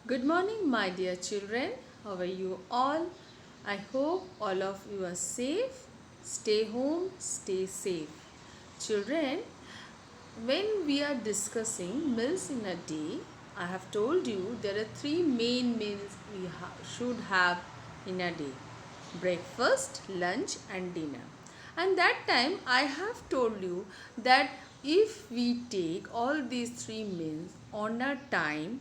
Good morning, my dear children. How are you all? I hope all of you are safe. Stay home, stay safe. Children, when we are discussing meals in a day, I have told you there are three main meals we should have in a day: breakfast, lunch, and dinner. And that time I have told you that if we take all these three meals on a time,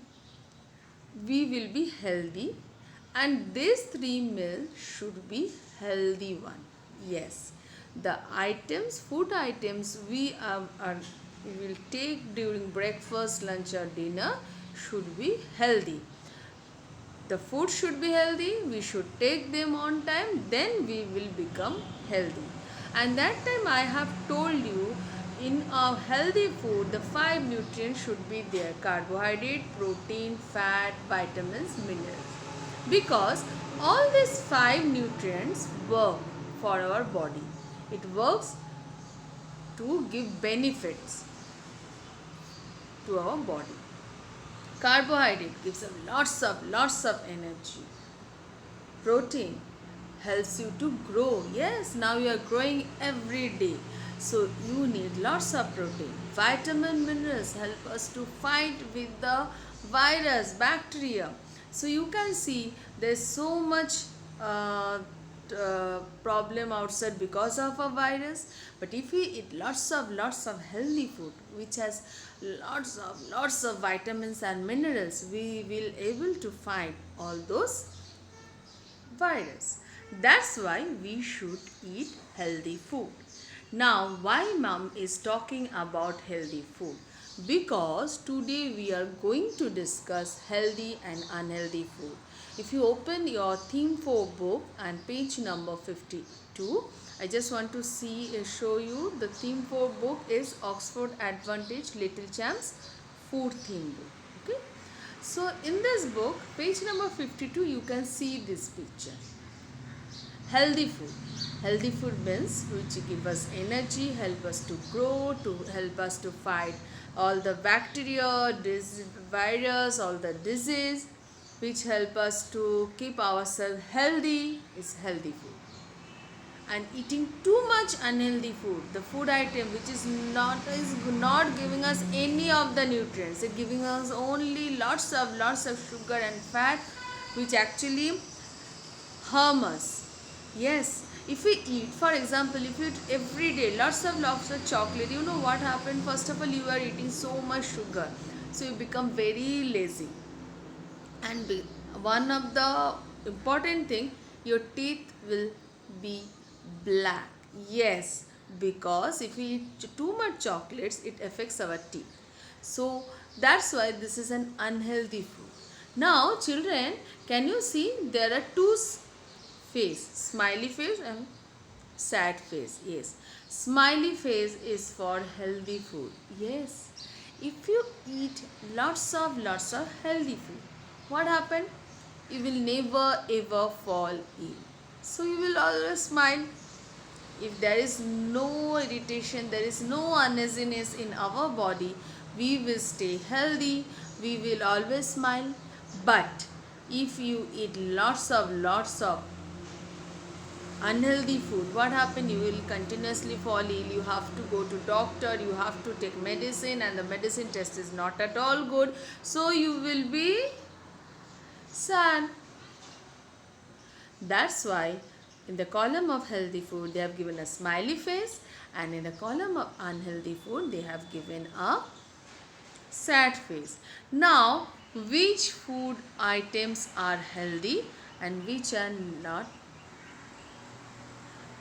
we will be healthy, and these three meals should be healthy one. Yes, the items, food items we will take during breakfast, lunch or dinner should be healthy. The food should be healthy, we should take them on time, then we will become healthy. And that time I have told you, in a healthy food the five nutrients should be there: carbohydrate, protein, fat, vitamins, minerals. Because all these five nutrients work for our body, it works to give benefits to our body. Carbohydrate gives us lots of energy. Protein helps you to grow. Yes, now you are growing every day, so you need lots of protein. Vitamin, minerals help us to fight with the virus, bacteria. So you can see there's so much problem outside because of a virus. But if we eat lots of healthy food which has lots of vitamins and minerals, we will able to fight all those virus. That's why we should eat healthy food. Now, why mom is talking about healthy food? Because today we are going to discuss healthy and unhealthy food. If you open your theme 4 book and page number 52, I just want to show you the theme 4 book is Oxford Advantage Little Champs food theme book. Okay. So in this book, page number 52, you can see this picture. Healthy food. Healthy food means which give us energy, help us to grow, to help us to fight all the bacteria, virus, all the disease, which help us to keep ourselves healthy, is healthy food. And eating too much unhealthy food, the food item which is not giving us any of the nutrients, it giving us only lots of sugar and fat, which actually harm us. Yes, if we eat, for example, if you eat every day lots of chocolate, you know what happened? First of all, you are eating so much sugar, so you become very lazy. And one of the important thing, your teeth will be black. Yes, because if we eat too much chocolates, it affects our teeth. So that's why this is an unhealthy food. Now, children, can you see there are two face, smiley face and sad face. Yes, smiley face is for healthy food. Yes, if you eat lots of healthy food, what happen? You will never ever fall ill, so you will always smile. If there is no irritation, there is no uneasiness in our body, we will stay healthy, we will always smile. But if you eat lots of unhealthy food, what happen? You will continuously fall ill, you have to go to doctor, you have to take medicine, and the medicine test is not at all good, so you will be sad. That's why in the column of healthy food they have given a smiley face, and in the column of unhealthy food they have given a sad face. Now, which food items are healthy and which are not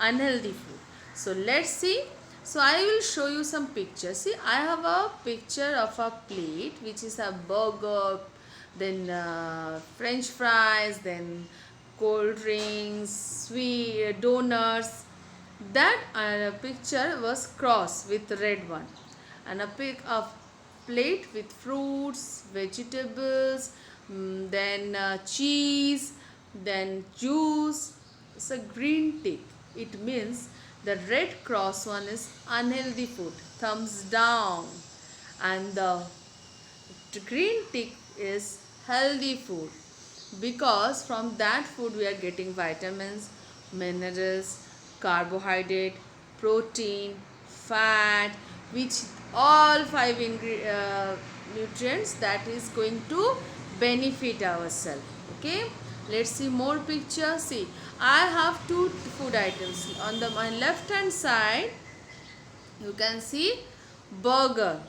unhealthy food? So let's see. So I will show you some pictures. See, I have a picture of a plate which is a burger, then french fries, then cold drinks, sweet donuts. That picture was crossed with red one, and a pic of plate with fruits, vegetables, then cheese, then juice. It's a green tick. It means the red cross one is unhealthy food, thumbs down, and the green tick is healthy food, because from that food we are getting vitamins, minerals, carbohydrate, protein, fat, which all five nutrients that is going to benefit ourselves. Okay, let's see more pictures. See, I have two food items on the my left hand side. You can see burger,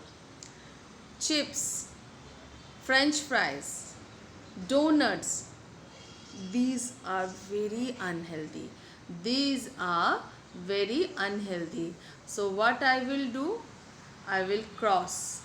chips, french fries, donuts. These are very unhealthy. These are very unhealthy. So what I will do, I will cross,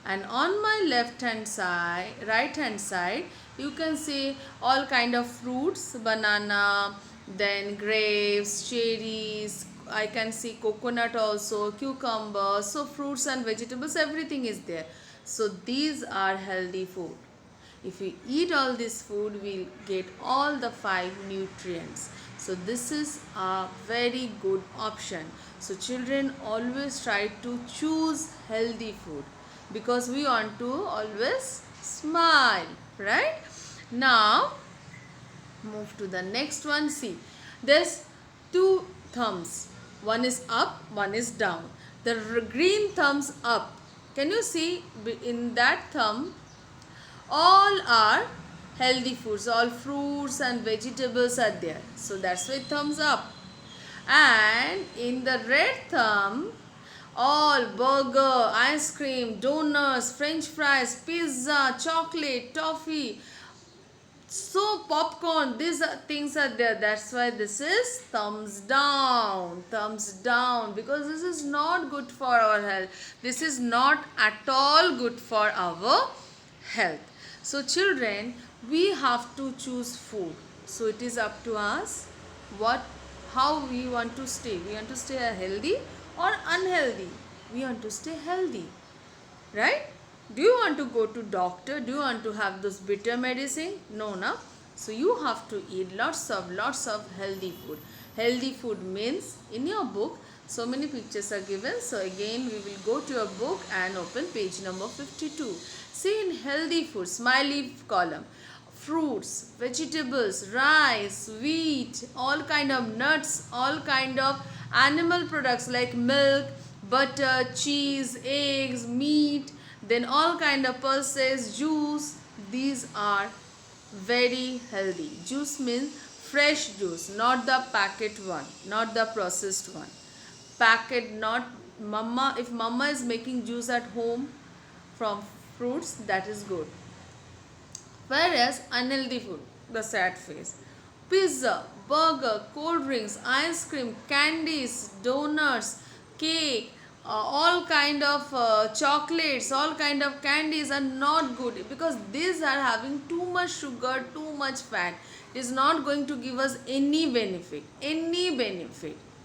and on my left hand side, right hand side, you can see all kind of fruits, banana, then grapes, cherries, I can see coconut also, cucumber. So fruits and vegetables, everything is there. So these are healthy food. If we eat all this food, we'll get all the five nutrients. So this is a very good option. So children, always try to choose healthy food, because we want to always smile, right? Now move to the next one. See, there's two thumbs. One is up, one is down. The green thumbs up. Can you see in that thumb? All are healthy foods, all fruits and vegetables are there. So that's why thumbs up. And in the red thumb, all burger, ice cream, donuts, french fries, pizza, chocolate, toffee, so popcorn, these things are there. That's why this is thumbs down. Thumbs down, because this is not good for our health. This is not at all good for our health. So children, we have to choose food. So it is up to us how we want to stay. We want to stay healthy or unhealthy. We want to stay healthy, right? Do you want to go to doctor? Do you want to have those bitter medicine? No, no. So you have to eat lots of healthy food. Healthy food means, in your book so many pictures are given. So again we will go to your book and open page number 52. See, in healthy food, smiley column, fruits, vegetables, rice, wheat, all kind of nuts, all kind of animal products like milk, butter, cheese, eggs, meat, then all kind of pulses, juice. These are very healthy. Juice means fresh juice, not the packet one, not the processed one. Packet, not mama. If mama is making juice at home from fruits, that is good. Whereas unhealthy food, the sad face, pizza, burger, cold drinks, ice cream, candies, donuts, cake, all kind of chocolates, all kind of candies are not good, because these are having too much sugar, too much fat. It is not going to give us any benefit,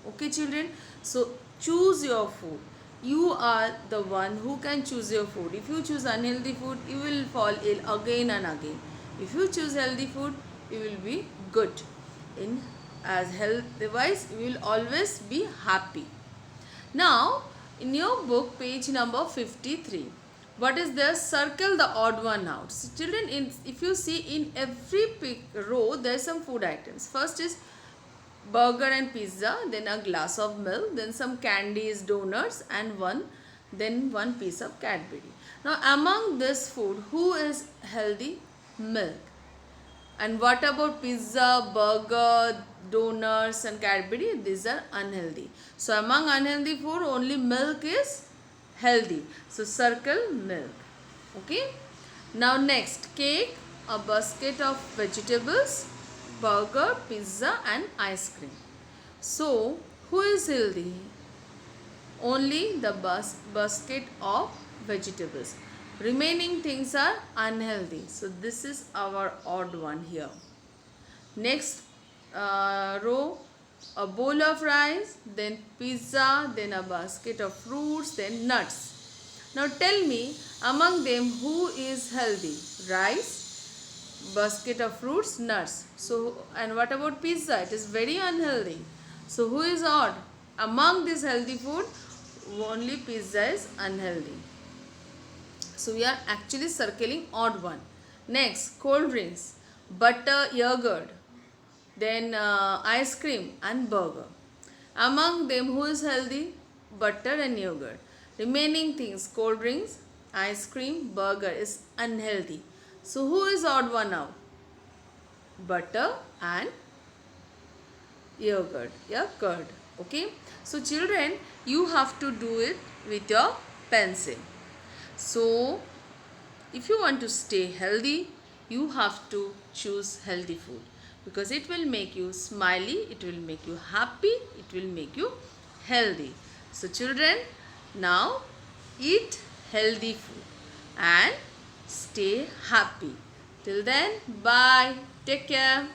okay children? So choose your food. You are the one who can choose your food. If you choose unhealthy food, you will fall ill again and again. If you choose healthy food, you will be good in as health wise. You will always be happy. Now in your book, page number 53, what is there? Circle the odd one out. So children, if you see, in every row there are some food items. First is burger and pizza, then a glass of milk, then some candies, donuts, and then one piece of Cadbury. Now among this food, who is healthy? Milk. And what about pizza, burger, donuts and Cadbury? These are unhealthy. So among unhealthy food, only milk is healthy. So circle milk. Okay. Now next, cake, a basket of vegetables, burger, pizza and ice cream. So who is healthy? Only the basket of vegetables. Remaining things are unhealthy. So this is our odd one here. Next row, a bowl of rice, then pizza, then a basket of fruits, then nuts. Now tell me, among them who is healthy? Rice, basket of fruits, nuts. So, and what about pizza? It is very unhealthy. So who is odd? Among this healthy food, only pizza is unhealthy. So we are actually circling odd one. Next, cold drinks, butter, yogurt, then ice cream and burger. Among them, who is healthy? Butter and yogurt. Remaining things, cold drinks, ice cream, burger is unhealthy. So who is odd one out? Butter and yogurt, yeah, curd. Okay, so children, you have to do it with your pencil. So if you want to stay healthy, you have to choose healthy food, because it will make you smiley, it will make you happy, it will make you healthy. So children, now eat healthy food and stay happy. Till then, bye, take care.